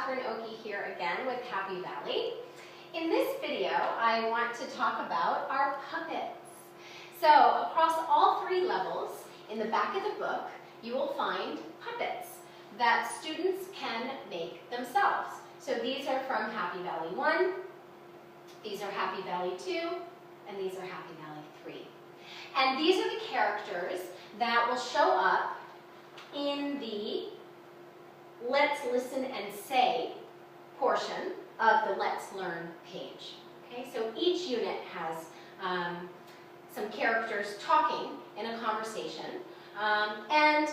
Catherine Oakey here again with Happy Valley. In this video, I want to talk about our puppets. So across all three levels, in the back of the book, you will find puppets that students can make themselves. So these are from Happy Valley 1, these are Happy Valley 2, and these are Happy Valley 3. And these are the characters that will show up in the Let's Listen and Say portion of the Let's Learn page. Okay, so each unit has some characters talking in a conversation. And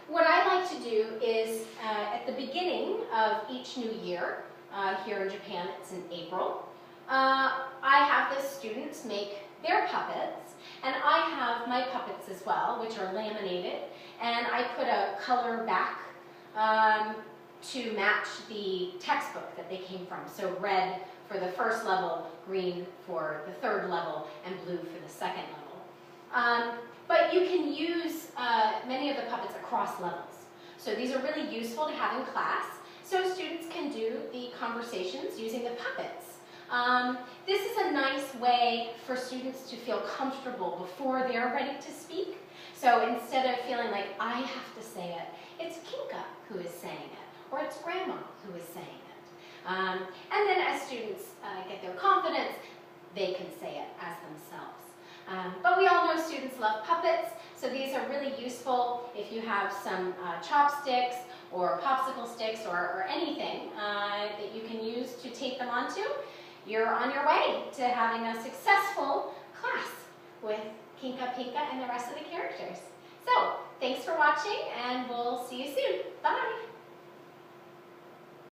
what I like to do is, at the beginning of each new year, here in Japan it's in April, I have the students make their puppets, and I have my puppets as well, which are laminated, and I put a color back to match the textbook that they came from. So red for the first level, green for the third level, and blue for the second level. But you can use many of the puppets across levels. So these are really useful to have in class, so students can do the conversations using the puppets. This is a nice way for students to feel comfortable before they're ready to speak. So instead of feeling like I have to say it, it's Kinka who is saying it, or it's Grandma who is saying it. And then as students get their confidence, they can say it as themselves. But we all know students love puppets, so these are really useful if you have some chopsticks or popsicle sticks or anything that you can use to tape them onto. You're on your way to having a successful class with Kinka, Pinka, and the rest of the characters. So, thanks for watching, and we'll see you soon.